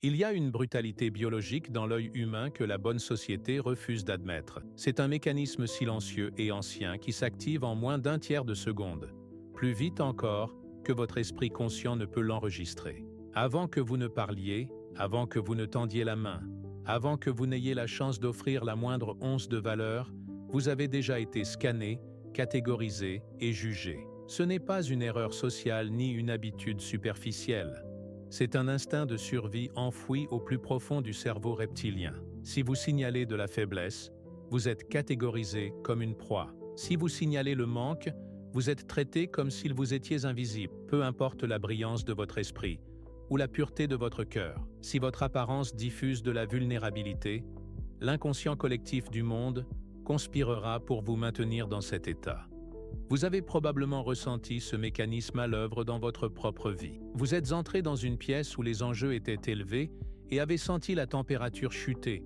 Il y a une brutalité biologique dans l'œil humain que la bonne société refuse d'admettre. C'est un mécanisme silencieux et ancien qui s'active en moins d'un tiers de seconde, plus vite encore que votre esprit conscient ne peut l'enregistrer. Avant que vous ne parliez, avant que vous ne tendiez la main, avant que vous n'ayez la chance d'offrir la moindre once de valeur, vous avez déjà été scanné, catégorisé et jugé. Ce n'est pas une erreur sociale ni une habitude superficielle. C'est un instinct de survie enfoui au plus profond du cerveau reptilien. Si vous signalez de la faiblesse, vous êtes catégorisé comme une proie. Si vous signalez le manque, vous êtes traité comme si vous étiez invisible, peu importe la brillance de votre esprit ou la pureté de votre cœur. Si votre apparence diffuse de la vulnérabilité, l'inconscient collectif du monde conspirera pour vous maintenir dans cet état. Vous avez probablement ressenti ce mécanisme à l'œuvre dans votre propre vie. Vous êtes entré dans une pièce où les enjeux étaient élevés et avez senti la température chuter,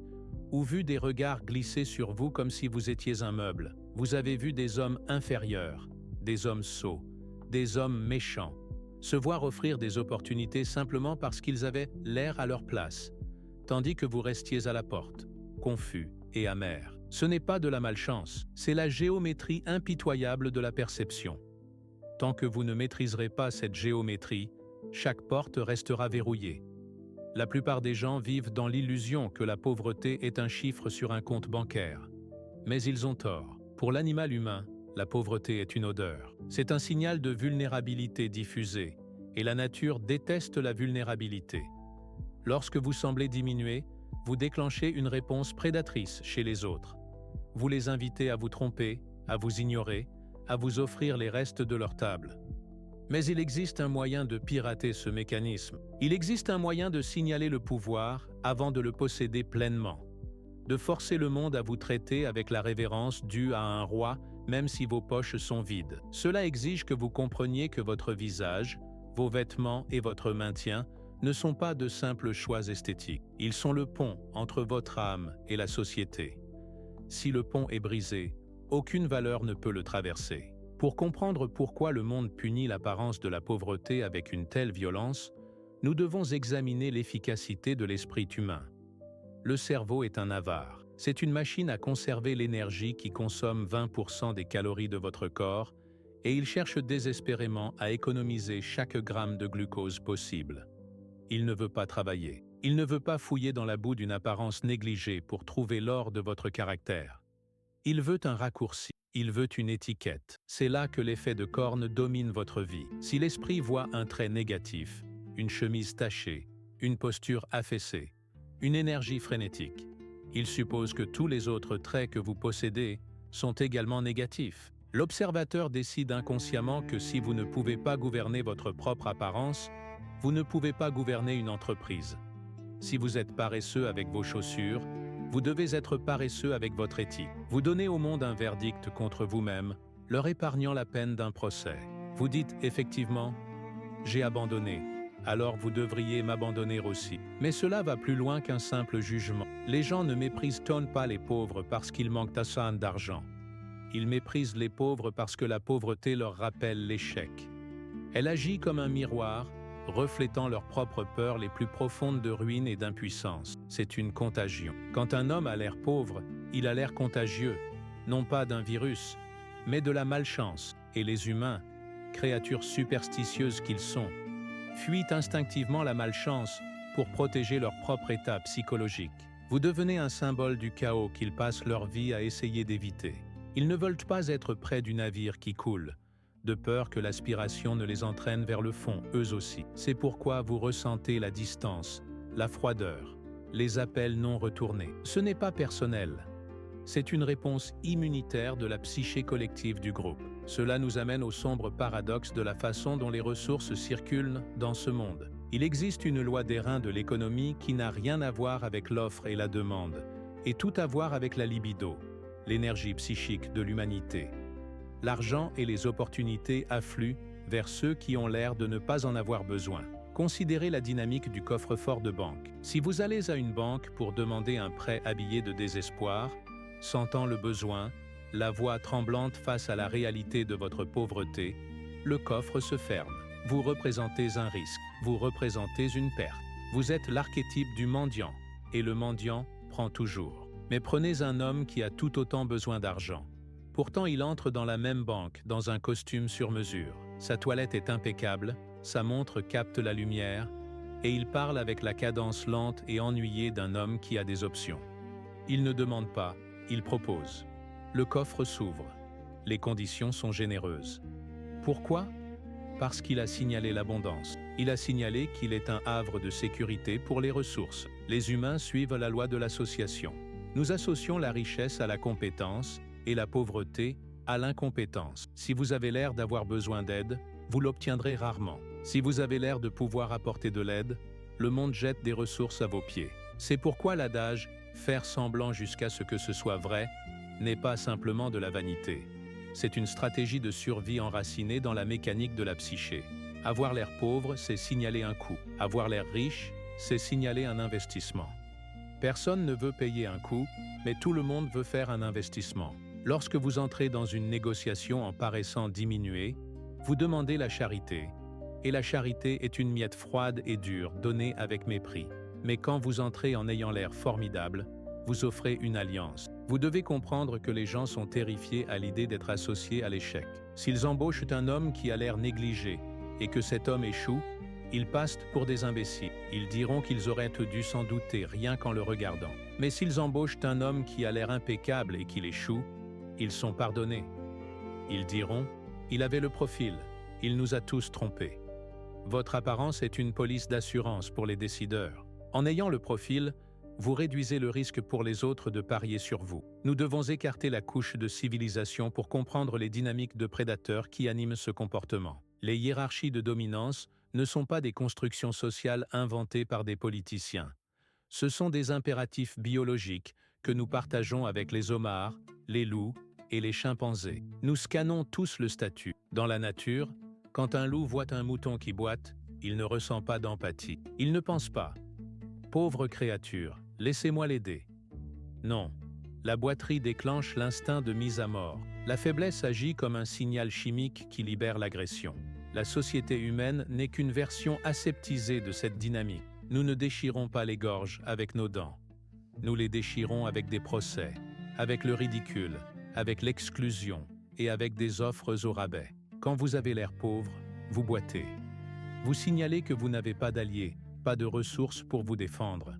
ou vu des regards glisser sur vous comme si vous étiez un meuble. Vous avez vu des hommes inférieurs, des hommes sots, des hommes méchants, se voir offrir des opportunités simplement parce qu'ils avaient l'air à leur place, tandis que vous restiez à la porte, confus et amer. Ce n'est pas de la malchance, c'est la géométrie impitoyable de la perception. Tant que vous ne maîtriserez pas cette géométrie, chaque porte restera verrouillée. La plupart des gens vivent dans l'illusion que la pauvreté est un chiffre sur un compte bancaire. Mais ils ont tort. Pour l'animal humain, la pauvreté est une odeur. C'est un signal de vulnérabilité diffusée, et la nature déteste la vulnérabilité. Lorsque vous semblez diminuer, vous déclenchez une réponse prédatrice chez les autres. Vous les invitez à vous tromper, à vous ignorer, à vous offrir les restes de leur table. Mais il existe un moyen de pirater ce mécanisme. Il existe un moyen de signaler le pouvoir avant de le posséder pleinement, de forcer le monde à vous traiter avec la révérence due à un roi, même si vos poches sont vides. Cela exige que vous compreniez que votre visage, vos vêtements et votre maintien ne sont pas de simples choix esthétiques. Ils sont le pont entre votre âme et la société. Si le pont est brisé, aucune valeur ne peut le traverser. Pour comprendre pourquoi le monde punit l'apparence de la pauvreté avec une telle violence, nous devons examiner l'efficacité de l'esprit humain. Le cerveau est un avare. C'est une machine à conserver l'énergie qui consomme 20% des calories de votre corps et il cherche désespérément à économiser chaque gramme de glucose possible. Il ne veut pas travailler. Il ne veut pas fouiller dans la boue d'une apparence négligée pour trouver l'or de votre caractère. Il veut un raccourci. Il veut une étiquette. C'est là que l'effet de corne domine votre vie. Si l'esprit voit un trait négatif, une chemise tachée, une posture affaissée, une énergie frénétique, il suppose que tous les autres traits que vous possédez sont également négatifs. L'observateur décide inconsciemment que si vous ne pouvez pas gouverner votre propre apparence, vous ne pouvez pas gouverner une entreprise. Si vous êtes paresseux avec vos chaussures, vous devez être paresseux avec votre éthique. Vous donnez au monde un verdict contre vous-même, leur épargnant la peine d'un procès. Vous dites effectivement « j'ai abandonné », alors vous devriez m'abandonner aussi. Mais cela va plus loin qu'un simple jugement. Les gens ne méprisent pas les pauvres parce qu'ils manquent d'argent. Ils méprisent les pauvres parce que la pauvreté leur rappelle l'échec. Elle agit comme un miroir, reflétant leurs propres peurs les plus profondes de ruine et d'impuissance. C'est une contagion. Quand un homme a l'air pauvre, il a l'air contagieux, non pas d'un virus, mais de la malchance. Et les humains, créatures superstitieuses qu'ils sont, fuient instinctivement la malchance pour protéger leur propre état psychologique. Vous devenez un symbole du chaos qu'ils passent leur vie à essayer d'éviter. Ils ne veulent pas être près du navire qui coule, de peur que l'aspiration ne les entraîne vers le fond, eux aussi. C'est pourquoi vous ressentez la distance, la froideur, les appels non retournés. Ce n'est pas personnel. C'est une réponse immunitaire de la psyché collective du groupe. Cela nous amène au sombre paradoxe de la façon dont les ressources circulent dans ce monde. Il existe une loi des reins de l'économie qui n'a rien à voir avec l'offre et la demande, et tout à voir avec la libido, l'énergie psychique de l'humanité. L'argent et les opportunités affluent vers ceux qui ont l'air de ne pas en avoir besoin. Considérez la dynamique du coffre-fort de banque. Si vous allez à une banque pour demander un prêt habillé de désespoir, sentant le besoin, la voix tremblante face à la réalité de votre pauvreté, le coffre se ferme. Vous représentez un risque, vous représentez une perte. Vous êtes l'archétype du mendiant, et le mendiant prend toujours. Mais prenez un homme qui a tout autant besoin d'argent. Pourtant, il entre dans la même banque, dans un costume sur mesure. Sa toilette est impeccable, sa montre capte la lumière, et il parle avec la cadence lente et ennuyée d'un homme qui a des options. Il ne demande pas, il propose. Le coffre s'ouvre. Les conditions sont généreuses. Pourquoi ? Parce qu'il a signalé l'abondance. Il a signalé qu'il est un havre de sécurité pour les ressources. Les humains suivent la loi de l'association. Nous associons la richesse à la compétence et la pauvreté à l'incompétence. Si vous avez l'air d'avoir besoin d'aide, vous l'obtiendrez rarement. Si vous avez l'air de pouvoir apporter de l'aide, le monde jette des ressources à vos pieds. C'est pourquoi l'adage « faire semblant jusqu'à ce que ce soit vrai » n'est pas simplement de la vanité. C'est une stratégie de survie enracinée dans la mécanique de la psyché. Avoir l'air pauvre, c'est signaler un coût. Avoir l'air riche, c'est signaler un investissement. Personne ne veut payer un coût, mais tout le monde veut faire un investissement. Lorsque vous entrez dans une négociation en paraissant diminuer, vous demandez la charité. Et la charité est une miette froide et dure, donnée avec mépris. Mais quand vous entrez en ayant l'air formidable, vous offrez une alliance. Vous devez comprendre que les gens sont terrifiés à l'idée d'être associés à l'échec. S'ils embauchent un homme qui a l'air négligé et que cet homme échoue, ils passent pour des imbéciles. Ils diront qu'ils auraient dû s'en douter rien qu'en le regardant. Mais s'ils embauchent un homme qui a l'air impeccable et qu'il échoue, ils sont pardonnés. Ils diront « Il avait le profil, il nous a tous trompés ». Votre apparence est une police d'assurance pour les décideurs. En ayant le profil, vous réduisez le risque pour les autres de parier sur vous. Nous devons écarter la couche de civilisation pour comprendre les dynamiques de prédateurs qui animent ce comportement. Les hiérarchies de dominance ne sont pas des constructions sociales inventées par des politiciens. Ce sont des impératifs biologiques que nous partageons avec les homards, les loups et les chimpanzés. Nous scannons tous le statut. Dans la nature, quand un loup voit un mouton qui boite, il ne ressent pas d'empathie. Il ne pense pas « Pauvre créature, laissez-moi l'aider ». Non, la boiterie déclenche l'instinct de mise à mort. La faiblesse agit comme un signal chimique qui libère l'agression. La société humaine n'est qu'une version aseptisée de cette dynamique. Nous ne déchirons pas les gorges avec nos dents. Nous les déchirons avec des procès, avec le ridicule, avec l'exclusion et avec des offres au rabais. Quand vous avez l'air pauvre, vous boitez. Vous signalez que vous n'avez pas d'alliés, pas de ressources pour vous défendre,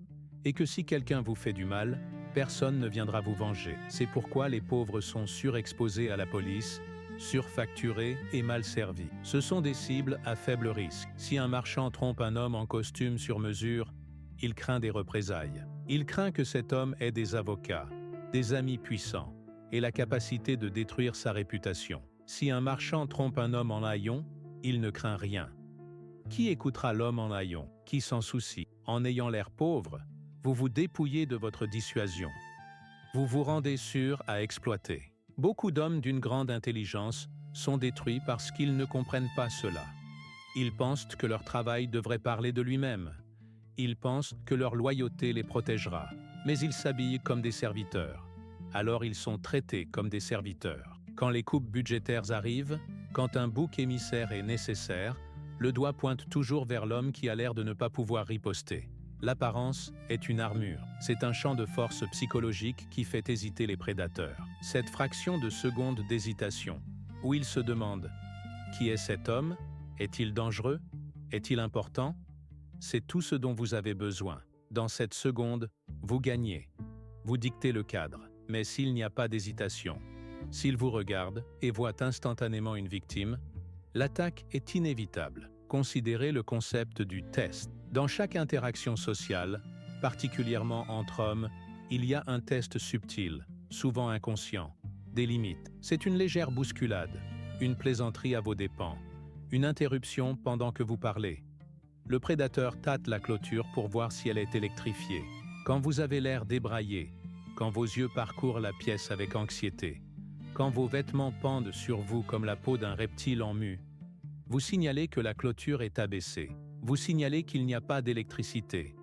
et que si quelqu'un vous fait du mal, personne ne viendra vous venger. C'est pourquoi les pauvres sont surexposés à la police, surfacturés et mal servis. Ce sont des cibles à faible risque. Si un marchand trompe un homme en costume sur mesure, il craint des représailles. Il craint que cet homme ait des avocats, des amis puissants, et la capacité de détruire sa réputation. Si un marchand trompe un homme en haillons, il ne craint rien. Qui écoutera l'homme en haillons? Qui s'en soucie? En ayant l'air pauvre, vous vous dépouillez de votre dissuasion. Vous vous rendez sûr à exploiter. Beaucoup d'hommes d'une grande intelligence sont détruits parce qu'ils ne comprennent pas cela. Ils pensent que leur travail devrait parler de lui-même. Ils pensent que leur loyauté les protégera. Mais ils s'habillent comme des serviteurs. Alors ils sont traités comme des serviteurs. Quand les coupes budgétaires arrivent, quand un bouc émissaire est nécessaire, le doigt pointe toujours vers l'homme qui a l'air de ne pas pouvoir riposter. L'apparence est une armure. C'est un champ de force psychologique qui fait hésiter les prédateurs. Cette fraction de seconde d'hésitation, où ils se demandent « Qui est cet homme? Est-il dangereux? Est-il important ?» C'est tout ce dont vous avez besoin. Dans cette seconde, vous gagnez. Vous dictez le cadre. Mais s'il n'y a pas d'hésitation, s'il vous regarde et voit instantanément une victime, l'attaque est inévitable. Considérez le concept du test. Dans chaque interaction sociale, particulièrement entre hommes, il y a un test subtil, souvent inconscient, des limites. C'est une légère bousculade, une plaisanterie à vos dépens, une interruption pendant que vous parlez. Le prédateur tâte la clôture pour voir si elle est électrifiée. Quand vous avez l'air débraillé, quand vos yeux parcourent la pièce avec anxiété, quand vos vêtements pendent sur vous comme la peau d'un reptile en mue, vous signalez que la clôture est abaissée. Vous signalez qu'il n'y a pas d'électricité.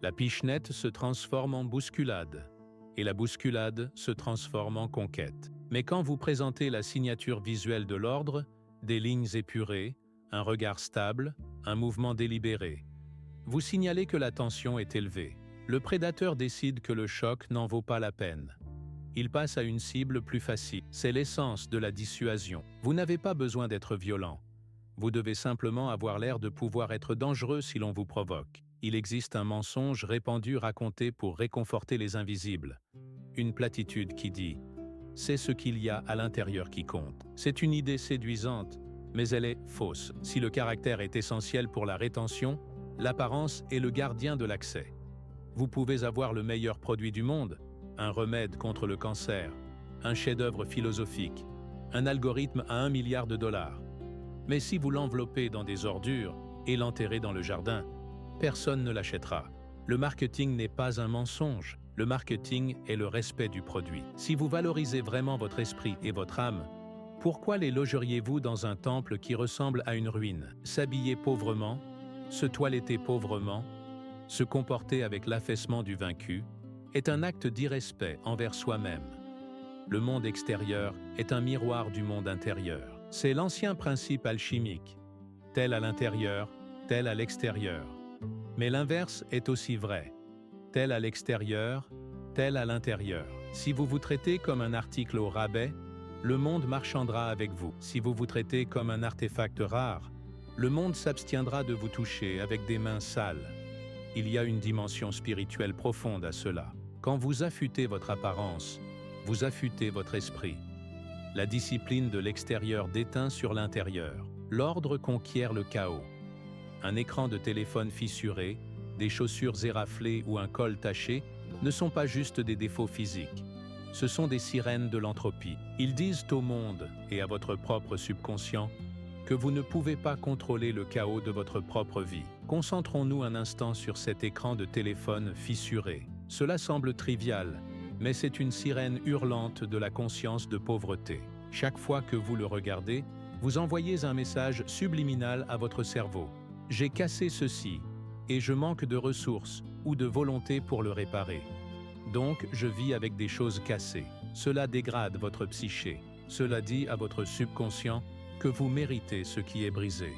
La pichenette se transforme en bousculade, et la bousculade se transforme en conquête. Mais quand vous présentez la signature visuelle de l'ordre, des lignes épurées, un regard stable, un mouvement délibéré, Vous signalez que la tension est élevée. Le prédateur décide que le choc n'en vaut pas la peine. Il passe à une cible plus facile. C'est l'essence de la dissuasion. Vous n'avez pas besoin d'être violent. Vous devez simplement avoir l'air de pouvoir être dangereux si l'on vous provoque. Il existe un mensonge répandu raconté pour réconforter les invisibles. Une platitude qui dit « c'est ce qu'il y a à l'intérieur qui compte ». C'est une idée séduisante, mais elle est fausse. Si le caractère est essentiel pour la rétention, l'apparence est le gardien de l'accès. Vous pouvez avoir le meilleur produit du monde, un remède contre le cancer, un chef-d'œuvre philosophique, un algorithme à 1 milliard de dollars. Mais si vous l'enveloppez dans des ordures et l'enterrez dans le jardin, personne ne l'achètera. Le marketing n'est pas un mensonge, le marketing est le respect du produit. Si vous valorisez vraiment votre esprit et votre âme, pourquoi les logeriez-vous dans un temple qui ressemble à une ruine? S'habiller pauvrement, se toiletter pauvrement, se comporter avec l'affaissement du vaincu, est un acte d'irrespect envers soi-même. Le monde extérieur est un miroir du monde intérieur. C'est l'ancien principe alchimique, tel à l'intérieur, tel à l'extérieur. Mais l'inverse est aussi vrai, tel à l'extérieur, tel à l'intérieur. Si vous vous traitez comme un article au rabais, le monde marchandera avec vous. Si vous vous traitez comme un artefact rare, le monde s'abstiendra de vous toucher avec des mains sales. Il y a une dimension spirituelle profonde à cela. Quand vous affûtez votre apparence, vous affûtez votre esprit. La discipline de l'extérieur déteint sur l'intérieur. L'ordre conquiert le chaos. Un écran de téléphone fissuré, des chaussures éraflées ou un col taché ne sont pas juste des défauts physiques. Ce sont des sirènes de l'entropie. Ils disent au monde et à votre propre subconscient que vous ne pouvez pas contrôler le chaos de votre propre vie. Concentrons-nous un instant sur cet écran de téléphone fissuré. Cela semble trivial, mais c'est une sirène hurlante de la conscience de pauvreté. Chaque fois que vous le regardez, vous envoyez un message subliminal à votre cerveau. J'ai cassé ceci, et je manque de ressources ou de volonté pour le réparer. Donc, je vis avec des choses cassées. Cela dégrade votre psyché. Cela dit à votre subconscient que vous méritez ce qui est brisé.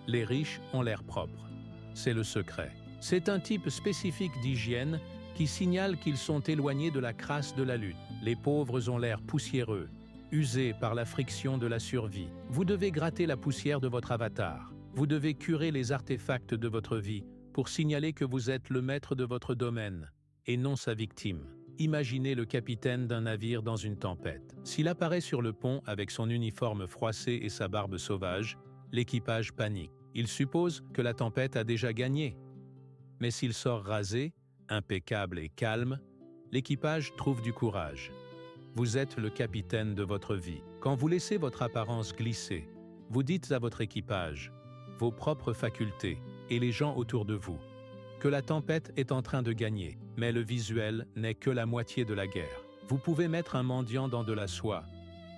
Les riches ont l'air propre. C'est le secret. C'est un type spécifique d'hygiène qui signale qu'ils sont éloignés de la crasse de la lutte. Les pauvres ont l'air poussiéreux, usés par la friction de la survie. Vous devez gratter la poussière de votre avatar. Vous devez curer les artefacts de votre vie pour signaler que vous êtes le maître de votre domaine et non sa victime. Imaginez le capitaine d'un navire dans une tempête. S'il apparaît sur le pont avec son uniforme froissé et sa barbe sauvage, l'équipage panique. Il suppose que la tempête a déjà gagné. Mais s'il sort rasé, impeccable et calme, l'équipage trouve du courage. Vous êtes le capitaine de votre vie. Quand vous laissez votre apparence glisser, vous dites à votre équipage, vos propres facultés et les gens autour de vous, que la tempête est en train de gagner, mais le visuel n'est que la moitié de la guerre. Vous pouvez mettre un mendiant dans de la soie,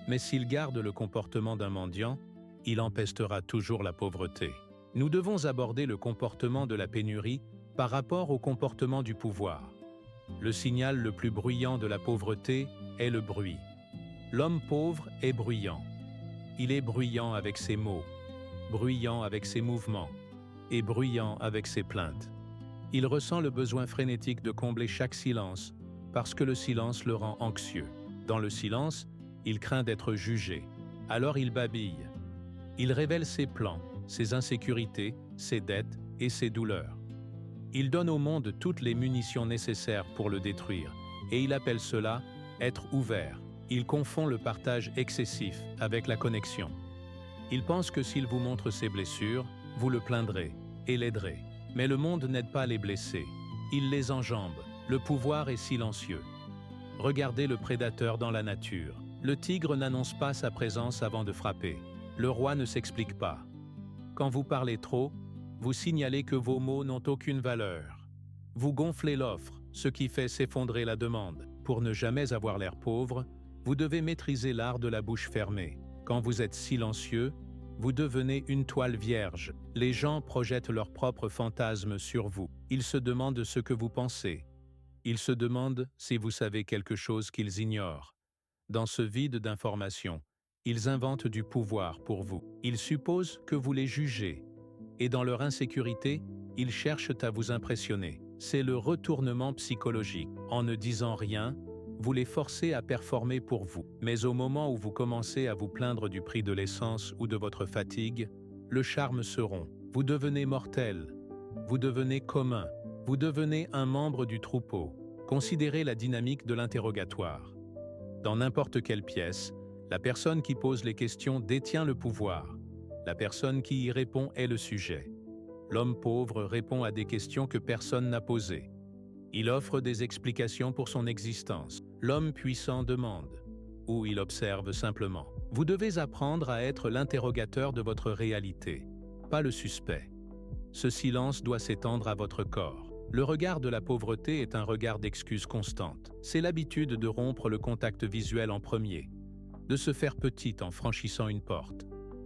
mais s'il garde le comportement d'un mendiant, il empestera toujours la pauvreté. Nous devons aborder le comportement de la pénurie par rapport au comportement du pouvoir. Le signal le plus bruyant de la pauvreté est le bruit. L'homme pauvre est bruyant. Il est bruyant avec ses mots, bruyant avec ses mouvements et bruyant avec ses plaintes. Il ressent le besoin frénétique de combler chaque silence parce que le silence le rend anxieux. Dans le silence, il craint d'être jugé. Alors il babille. Il révèle ses plans, ses insécurités, ses dettes et ses douleurs. Il donne au monde toutes les munitions nécessaires pour le détruire, et il appelle cela « être ouvert ». Il confond le partage excessif avec la connexion. Il pense que s'il vous montre ses blessures, vous le plaindrez et l'aiderez. Mais le monde n'aide pas les blessés, il les enjambe. Le pouvoir est silencieux. Regardez le prédateur dans la nature. Le tigre n'annonce pas sa présence avant de frapper. Le roi ne s'explique pas. Quand vous parlez trop, vous signalez que vos mots n'ont aucune valeur. Vous gonflez l'offre, ce qui fait s'effondrer la demande. Pour ne jamais avoir l'air pauvre, vous devez maîtriser l'art de la bouche fermée. Quand vous êtes silencieux, vous devenez une toile vierge. Les gens projettent leurs propres fantasmes sur vous. Ils se demandent ce que vous pensez. Ils se demandent si vous savez quelque chose qu'ils ignorent. Dans ce vide d'informations, ils inventent du pouvoir pour vous. Ils supposent que vous les jugez. Et dans leur insécurité, ils cherchent à vous impressionner. C'est le retournement psychologique. En ne disant rien, vous les forcez à performer pour vous. Mais au moment où vous commencez à vous plaindre du prix de l'essence ou de votre fatigue, le charme se rompt. Vous devenez mortel. Vous devenez commun. Vous devenez un membre du troupeau. Considérez la dynamique de l'interrogatoire. Dans n'importe quelle pièce, la personne qui pose les questions détient le pouvoir. La personne qui y répond est le sujet. L'homme pauvre répond à des questions que personne n'a posées. Il offre des explications pour son existence. L'homme puissant demande, ou il observe simplement. Vous devez apprendre à être l'interrogateur de votre réalité, pas le suspect. Ce silence doit s'étendre à votre corps. Le regard de la pauvreté est un regard d'excuse constante. C'est l'habitude de rompre le contact visuel en premier, de se faire petite en franchissant une porte,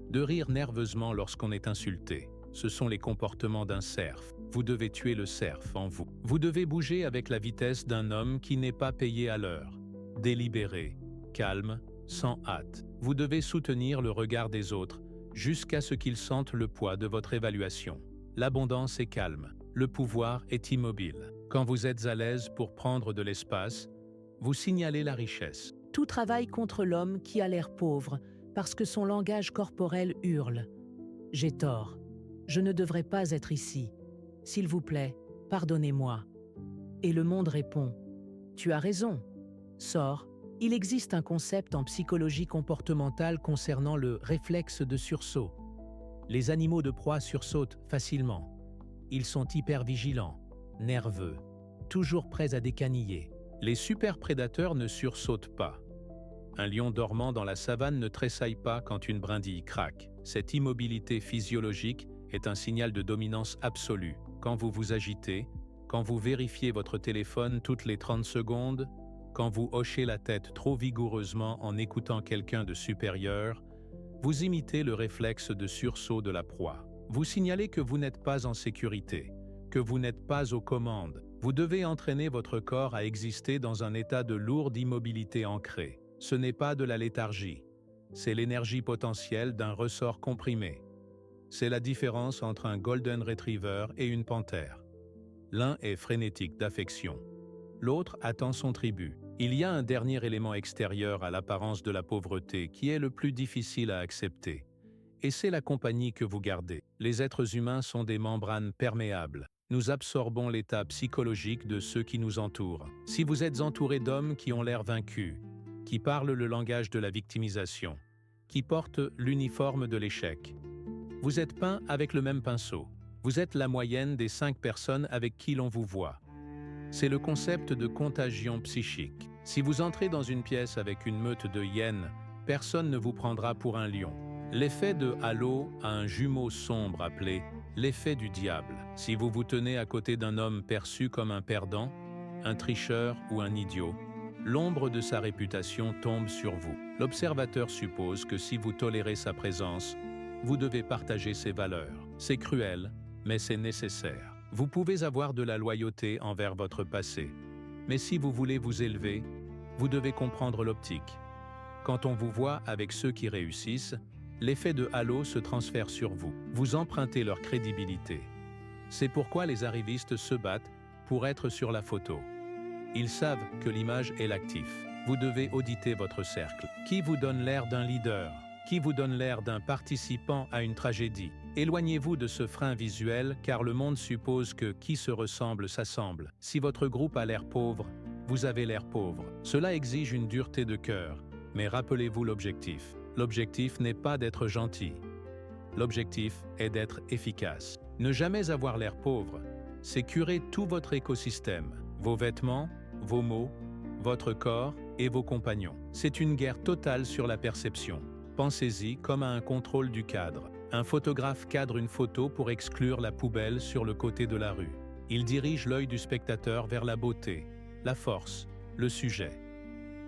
de rire nerveusement lorsqu'on est insulté. Ce sont les comportements d'un cerf. Vous devez tuer le cerf en vous. Vous devez bouger avec la vitesse d'un homme qui n'est pas payé à l'heure. Délibéré, calme, sans hâte. Vous devez soutenir le regard des autres jusqu'à ce qu'ils sentent le poids de votre évaluation. L'abondance est calme. Le pouvoir est immobile. Quand vous êtes à l'aise pour prendre de l'espace, vous signalez la richesse. Tout travaille contre l'homme qui a l'air pauvre, parce que son langage corporel hurle. J'ai tort. Je ne devrais pas être ici. S'il vous plaît, pardonnez-moi. Et le monde répond. Tu as raison. Sors. Il existe un concept en psychologie comportementale concernant le réflexe de sursaut. Les animaux de proie sursautent facilement. Ils sont hypervigilants, nerveux, toujours prêts à décaniller. Les superprédateurs ne sursautent pas. Un lion dormant dans la savane ne tressaille pas quand une brindille craque. Cette immobilité physiologique est un signal de dominance absolue. Quand vous vous agitez, quand vous vérifiez votre téléphone toutes les 30 secondes, quand vous hochez la tête trop vigoureusement en écoutant quelqu'un de supérieur, vous imitez le réflexe de sursaut de la proie. Vous signalez que vous n'êtes pas en sécurité, que vous n'êtes pas aux commandes. Vous devez entraîner votre corps à exister dans un état de lourde immobilité ancrée. Ce n'est pas de la léthargie, c'est l'énergie potentielle d'un ressort comprimé. C'est la différence entre un Golden Retriever et une panthère. L'un est frénétique d'affection, l'autre attend son tribut. Il y a un dernier élément extérieur à l'apparence de la pauvreté qui est le plus difficile à accepter, et c'est la compagnie que vous gardez. Les êtres humains sont des membranes perméables. Nous absorbons l'état psychologique de ceux qui nous entourent. Si vous êtes entouré d'hommes qui ont l'air vaincus, qui parlent le langage de la victimisation, qui portent l'uniforme de l'échec, vous êtes peint avec le même pinceau. Vous êtes la moyenne des 5 personnes avec qui l'on vous voit. C'est le concept de contagion psychique. Si vous entrez dans une pièce avec une meute de hyènes, personne ne vous prendra pour un lion. L'effet de halo a un jumeau sombre appelé l'effet du diable. Si vous vous tenez à côté d'un homme perçu comme un perdant, un tricheur ou un idiot, l'ombre de sa réputation tombe sur vous. L'observateur suppose que si vous tolérez sa présence, vous devez partager ses valeurs. C'est cruel, mais c'est nécessaire. Vous pouvez avoir de la loyauté envers votre passé, mais si vous voulez vous élever, vous devez comprendre l'optique. Quand on vous voit avec ceux qui réussissent, l'effet de halo se transfère sur vous. Vous empruntez leur crédibilité. C'est pourquoi les arrivistes se battent pour être sur la photo. Ils savent que l'image est l'actif. Vous devez auditer votre cercle. Qui vous donne l'air d'un leader? Qui vous donne l'air d'un participant à une tragédie? Éloignez-vous de ce frein visuel car le monde suppose que qui se ressemble s'assemble. Si votre groupe a l'air pauvre, vous avez l'air pauvre. Cela exige une dureté de cœur, mais rappelez-vous l'objectif. L'objectif n'est pas d'être gentil. L'objectif est d'être efficace. Ne jamais avoir l'air pauvre, c'est curer tout votre écosystème, vos vêtements, vos mots, votre corps et vos compagnons. C'est une guerre totale sur la perception. Pensez-y comme à un contrôle du cadre. Un photographe cadre une photo pour exclure la poubelle sur le côté de la rue. Il dirige l'œil du spectateur vers la beauté, la force, le sujet.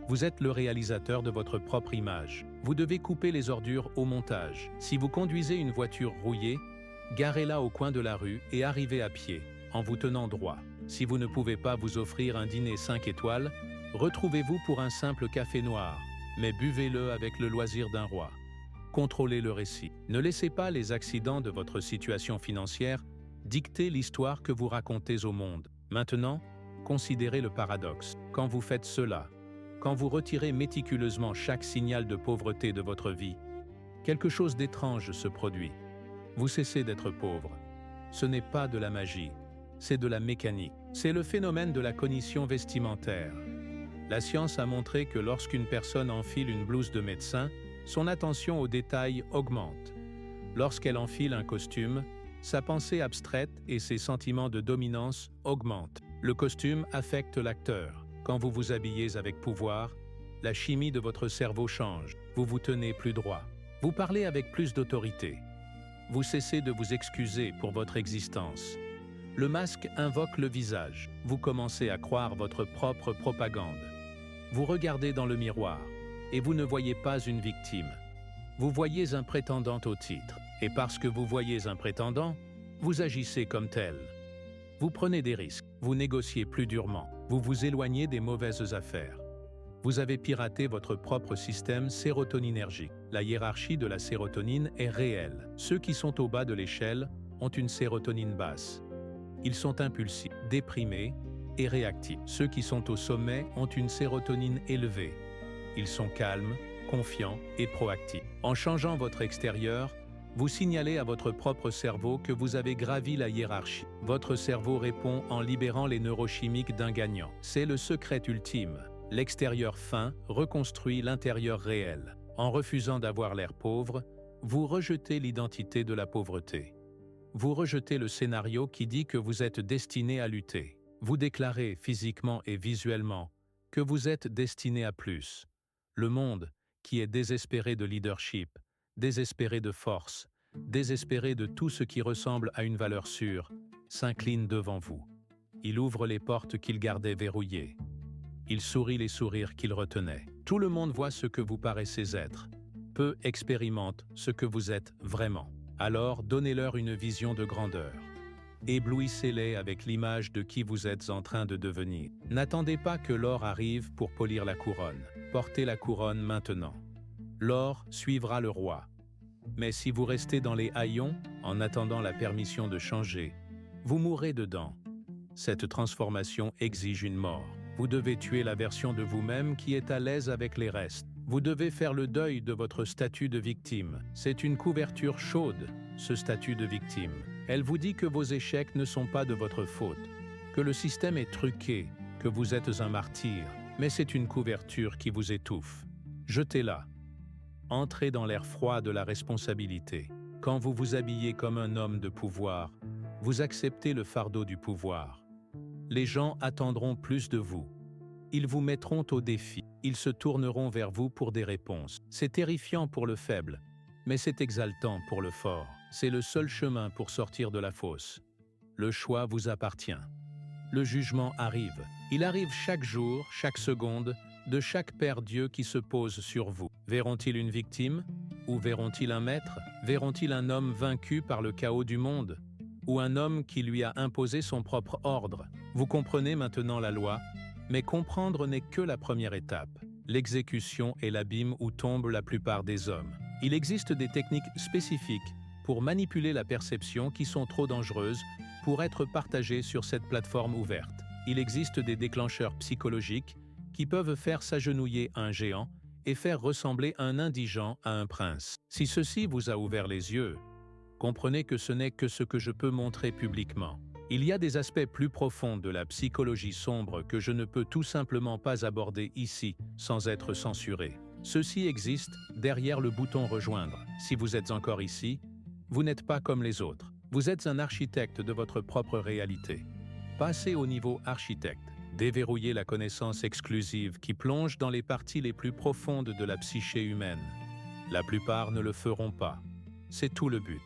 Vous êtes le réalisateur de votre propre image. Vous devez couper les ordures au montage. Si vous conduisez une voiture rouillée, garez-la au coin de la rue et arrivez à pied, en vous tenant droit. Si vous ne pouvez pas vous offrir un dîner 5 étoiles, retrouvez-vous pour un simple café noir, mais buvez-le avec le loisir d'un roi. Contrôlez le récit. Ne laissez pas les accidents de votre situation financière dicter l'histoire que vous racontez au monde. Maintenant, considérez le paradoxe. Quand vous faites cela, quand vous retirez méticuleusement chaque signal de pauvreté de votre vie, quelque chose d'étrange se produit. Vous cessez d'être pauvre. Ce n'est pas de la magie, c'est de la mécanique. C'est le phénomène de la cognition vestimentaire. La science a montré que lorsqu'une personne enfile une blouse de médecin, son attention aux détails augmente. Lorsqu'elle enfile un costume, sa pensée abstraite et ses sentiments de dominance augmentent. Le costume affecte l'acteur. Quand vous vous habillez avec pouvoir, la chimie de votre cerveau change. Vous vous tenez plus droit. Vous parlez avec plus d'autorité. Vous cessez de vous excuser pour votre existence. Le masque invoque le visage. Vous commencez à croire votre propre propagande. Vous regardez dans le miroir et vous ne voyez pas une victime. Vous voyez un prétendant au titre. Et parce que vous voyez un prétendant, vous agissez comme tel. Vous prenez des risques. Vous négociez plus durement. Vous vous éloignez des mauvaises affaires. Vous avez piraté votre propre système sérotoninergique. La hiérarchie de la sérotonine est réelle. Ceux qui sont au bas de l'échelle ont une sérotonine basse. Ils sont impulsifs, déprimés et réactifs. Ceux qui sont au sommet ont une sérotonine élevée. Ils sont calmes, confiants et proactifs. En changeant votre extérieur, vous signalez à votre propre cerveau que vous avez gravi la hiérarchie. Votre cerveau répond en libérant les neurochimiques d'un gagnant. C'est le secret ultime. L'extérieur fin reconstruit l'intérieur réel. En refusant d'avoir l'air pauvre, vous rejetez l'identité de la pauvreté. Vous rejetez le scénario qui dit que vous êtes destiné à lutter. Vous déclarez physiquement et visuellement que vous êtes destiné à plus. Le monde, qui est désespéré de leadership, désespéré de force, désespéré de tout ce qui ressemble à une valeur sûre, s'incline devant vous. Il ouvre les portes qu'il gardait verrouillées. Il sourit les sourires qu'il retenait. Tout le monde voit ce que vous paraissez être. Peu expérimentent ce que vous êtes vraiment. Alors donnez-leur une vision de grandeur. Éblouissez-les avec l'image de qui vous êtes en train de devenir. N'attendez pas que l'or arrive pour polir la couronne. Portez la couronne maintenant. L'or suivra le roi. Mais si vous restez dans les haillons, en attendant la permission de changer, vous mourrez dedans. Cette transformation exige une mort. Vous devez tuer la version de vous-même qui est à l'aise avec les restes. Vous devez faire le deuil de votre statut de victime. C'est une couverture chaude, ce statut de victime. Elle vous dit que vos échecs ne sont pas de votre faute, que le système est truqué, que vous êtes un martyr, mais c'est une couverture qui vous étouffe. Jetez-la. Entrez dans l'air froid de la responsabilité. Quand vous vous habillez comme un homme de pouvoir, vous acceptez le fardeau du pouvoir. Les gens attendront plus de vous. Ils vous mettront au défi. Ils se tourneront vers vous pour des réponses. C'est terrifiant pour le faible, mais c'est exaltant pour le fort. C'est le seul chemin pour sortir de la fosse. Le choix vous appartient. Le jugement arrive. Il arrive chaque jour, chaque seconde, de chaque Père Dieu qui se pose sur vous. Verront-ils une victime? Ou verront-ils un maître? Verront-ils un homme vaincu par le chaos du monde? Ou un homme qui lui a imposé son propre ordre? Vous comprenez maintenant la loi, mais comprendre n'est que la première étape. L'exécution est l'abîme où tombent la plupart des hommes. Il existe des techniques spécifiques pour manipuler la perception qui sont trop dangereuses pour être partagées sur cette plateforme ouverte. Il existe des déclencheurs psychologiques qui peuvent faire s'agenouiller un géant et faire ressembler un indigent à un prince. Si ceci vous a ouvert les yeux, comprenez que ce n'est que ce que je peux montrer publiquement. Il y a des aspects plus profonds de la psychologie sombre que je ne peux tout simplement pas aborder ici sans être censuré. Ceci existe derrière le bouton « Rejoindre ». Si vous êtes encore ici, vous n'êtes pas comme les autres. Vous êtes un architecte de votre propre réalité. Passez au niveau architecte. Déverrouillez la connaissance exclusive qui plonge dans les parties les plus profondes de la psyché humaine. La plupart ne le feront pas. C'est tout le but.